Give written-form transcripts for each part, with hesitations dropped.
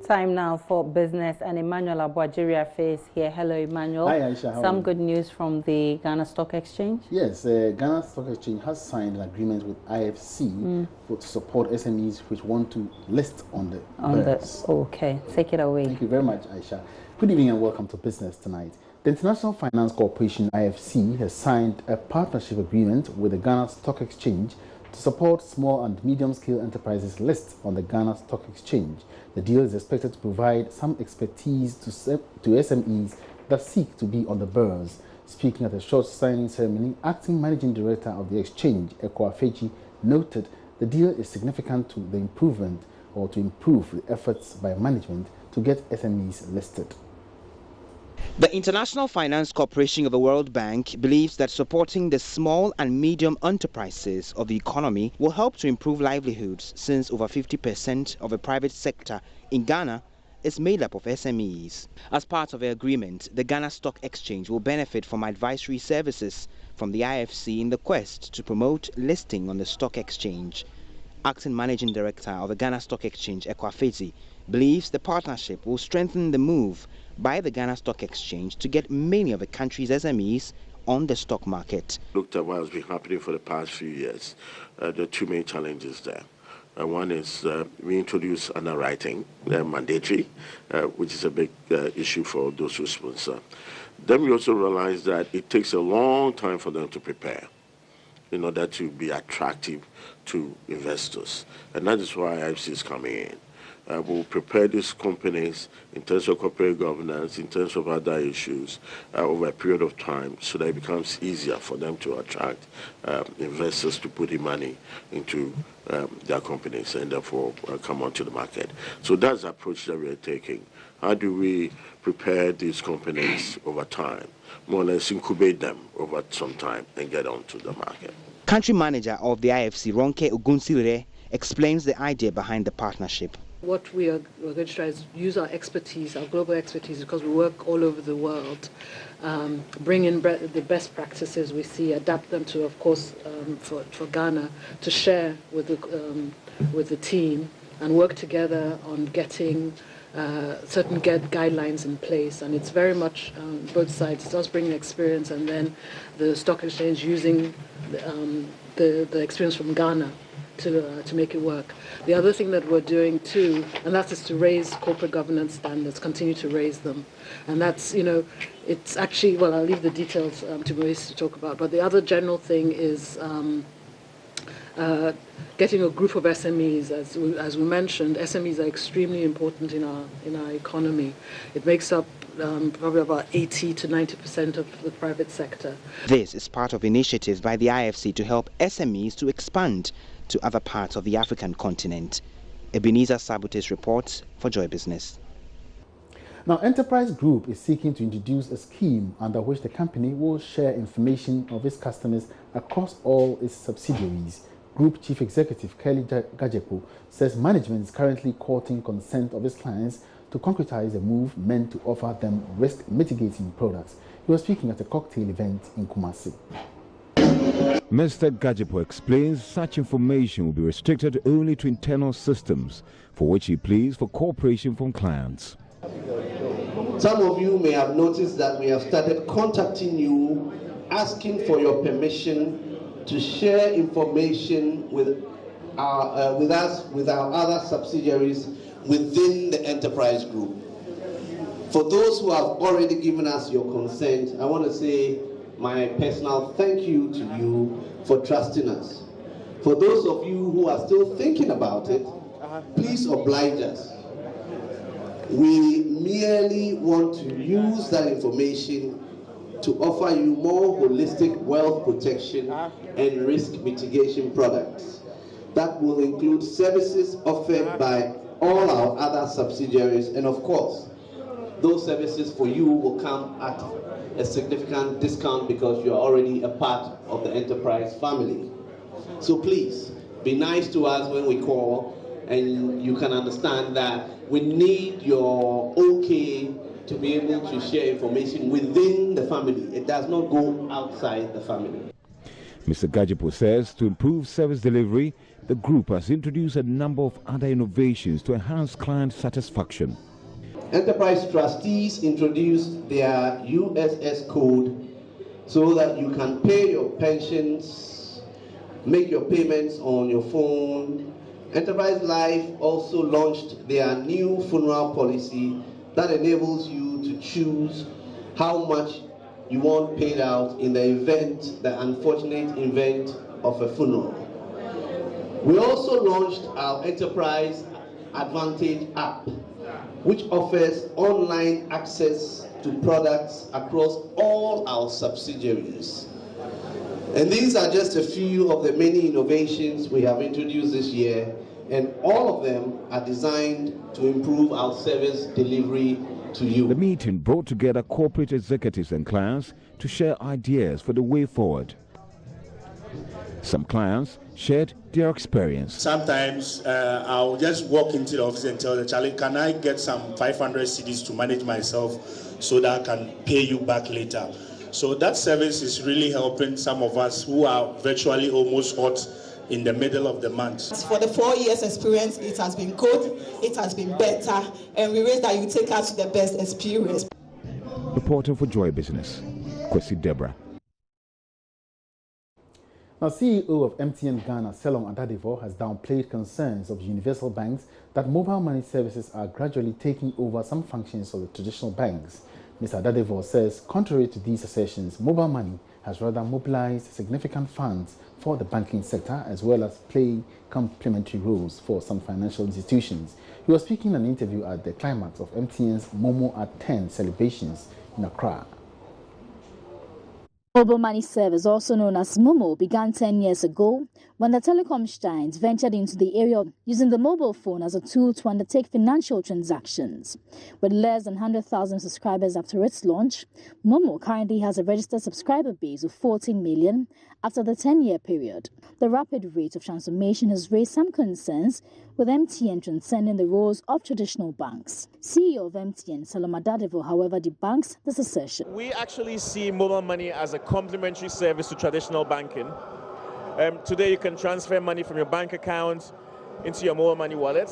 time now for business, and Emmanuel Abuajiria is here. Hello, Emmanuel. Hi, Aisha. How Some good news from the Ghana Stock Exchange. Yes, Ghana Stock Exchange has signed an agreement with IFC to support SMEs which want to list on the BERS. Okay, take it away. Thank you very much, Aisha. Good evening and welcome to Business Tonight. The International Finance Corporation, IFC, has signed a partnership agreement with the Ghana Stock Exchange to support small and medium-scale enterprises list on the Ghana Stock Exchange. The deal is expected to provide some expertise to SMEs that seek to be on the BERS. Speaking at a short signing ceremony, Acting Managing Director of the exchange, Eko Afeji, noted the deal is significant to the improvement or to improve the efforts by management to get SMEs listed. The International Finance Corporation of the World Bank believes that supporting the small and medium enterprises of the economy will help to improve livelihoods, since over 50% of the private sector in Ghana is made up of SMEs. As part of the agreement, the Ghana Stock Exchange will benefit from advisory services from the IFC in the quest to promote listing on the stock exchange. Acting Managing Director of the Ghana Stock Exchange, Eko Afeji, believes the partnership will strengthen the move by the Ghana Stock Exchange to get many of the country's SMEs on the stock market. Looked at what has been happening for the past few years. There are two main challenges there. One is we introduced underwriting, mandatory, which is a big issue for those who sponsor. Then we also realized that it takes a long time for them to prepare in order to be attractive to investors. And that is why IFC is coming in. We'll prepare these companies in terms of corporate governance, in terms of other issues over a period of time, so that it becomes easier for them to attract investors to put in money into their companies and therefore come onto the market. So that's the approach that we are taking. How do we prepare these companies over time, more or less incubate them over some time and get onto the market? Country manager of the IFC, Ronke Ogunsire, explains the idea behind the partnership. What we're going to try is use our expertise, our global expertise, because we work all over the world, bring in the best practices we see, adapt them to, of course, for Ghana, to share with the team and work together on getting certain guidelines in place. And it's very much both sides. It's us bringing experience, and then the stock exchange using the experience from Ghana to make it work. The other thing that we're doing too, and that is to raise corporate governance standards, continue to raise them. And that's, it's actually, well, I'll leave the details to Maurice to talk about, but the other general thing is getting a group of SMEs. As we mentioned, SMEs are extremely important in our economy. It makes up probably about 80 to 90% of the private sector. This is part of initiatives by the IFC to help SMEs to expand to other parts of the African continent. Ebenezer Sabutis reports for Joy Business. Now, Enterprise Group is seeking to introduce a scheme under which the company will share information of its customers across all its subsidiaries. Group Chief Executive Kelly Gajepo says management is currently courting consent of its clients to concretize a move meant to offer them risk mitigating products. He was speaking at a cocktail event in Kumasi. Mr. Gajepo explains such information will be restricted only to internal systems, for which he pleads for cooperation from clients. Some of you may have noticed that we have started contacting you, asking for your permission to share information with our other subsidiaries within the Enterprise Group. For those who have already given us your consent, I want to say my personal thank you to you for trusting us. For those of you who are still thinking about it, please oblige us. We merely want to use that information to offer you more holistic wealth protection and risk mitigation products. That will include services offered by all our other subsidiaries, and of course, those services for you will come at a significant discount because you're already a part of the Enterprise family. So please, be nice to us when we call, and you can understand that we need your okay to be able to share information within the family. It does not go outside the family. Mr. Gajepo says to improve service delivery, the group has introduced a number of other innovations to enhance client satisfaction. Enterprise trustees introduced their USS code so that you can pay your pensions, make your payments on your phone. Enterprise Life also launched their new funeral policy that enables you to choose how much you want paid out in the unfortunate event of a funeral. We also launched our Enterprise Advantage app, which offers online access to products across all our subsidiaries. And these are just a few of the many innovations we have introduced this year, and all of them are designed to improve our service delivery to you. The meeting brought together corporate executives and clients to share ideas for the way forward. Some clients shared their experience. Sometimes I'll just walk into the office and tell the Charlie, can I get some 500 CDs to manage myself so that I can pay you back later? So that service is really helping some of us who are virtually almost hot in the middle of the month. For the 4 years experience, it has been good, it has been better, and we wish that you take us to the best experience. Reporting for Joy Business, Kwesi Deborah. Now, CEO of MTN Ghana, Selon Adadivo, has downplayed concerns of universal banks that mobile money services are gradually taking over some functions of the traditional banks. Mr. Adadivo says, contrary to these assertions, mobile money has rather mobilized significant funds for the banking sector as well as play complementary roles for some financial institutions. He was speaking in an interview at the climax of MTN's Momo at 10 celebrations in Accra. Mobile money service, also known as Momo, began 10 years ago when the telecom giants ventured into the area of using the mobile phone as a tool to undertake financial transactions. With less than 100,000 subscribers after its launch, Momo currently has a registered subscriber base of 14 million after the 10-year period. The rapid rate of transformation has raised some concerns, with MTN transcending the roles of traditional banks. CEO of MTN, Saloma Dadevo, however, debunks this assertion. We actually see mobile money as a complementary service to traditional banking. Today you can transfer money from your bank account into your mobile money wallet,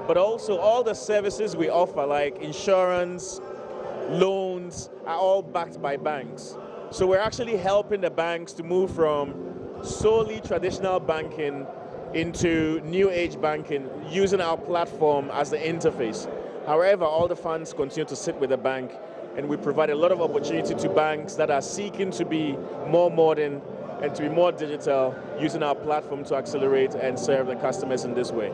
but also all the services we offer like insurance, loans are all backed by banks. So we're actually helping the banks to move from solely traditional banking into new age banking using our platform as the interface. However, all the funds continue to sit with the bank, and we provide a lot of opportunity to banks that are seeking to be more modern and to be more digital, using our platform to accelerate and serve the customers in this way.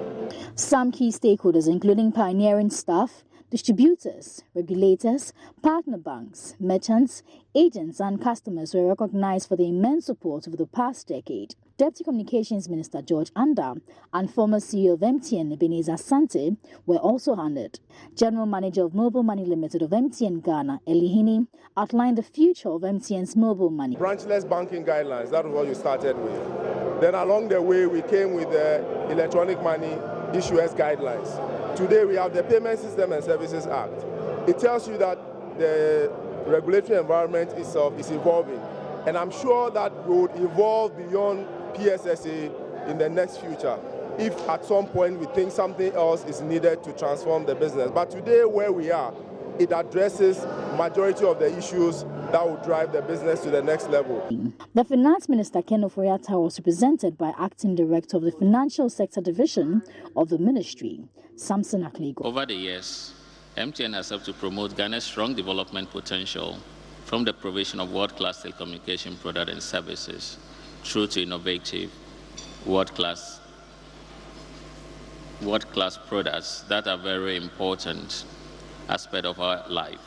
Some key stakeholders, including pioneering staff, distributors, regulators, partner banks, merchants, agents and customers were recognized for their immense support over the past decade. Deputy Communications Minister George Anda and former CEO of MTN, Ebenezer Asante, were also honored. General Manager of Mobile Money Limited of MTN Ghana, Elihini, outlined the future of MTN's mobile money. Branchless banking guidelines, that was what you started with. Then along the way, we came with the electronic money issuers guidelines. Today, we have the Payment System and Services Act. It tells you that the regulatory environment itself is evolving. And I'm sure that we would evolve beyond PSSA in the next future if at some point we think something else is needed to transform the business. But today, where we are, it addresses majority of the issues that will drive the business to the next level. The Finance Minister, Ken Ofori-Atta, was represented by Acting Director of the Financial Sector Division of the Ministry, Samson Akligo. Over the years, MTN has helped to promote Ghana's strong development potential from the provision of world-class telecommunication products and services through to innovative world-class products that are very important aspect of our life.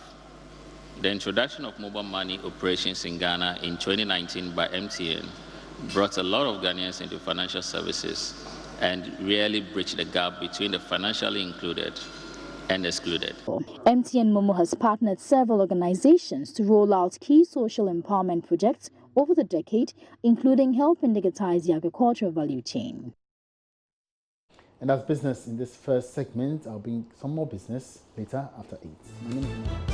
The introduction of mobile money operations in Ghana in 2019 by MTN brought a lot of Ghanaians into financial services and really bridged the gap between the financially included and excluded. MTN Momo has partnered several organizations to roll out key social empowerment projects over the decade, including helping digitize the agricultural value chain. And that's business in this first segment. I'll bring some more business later after 8.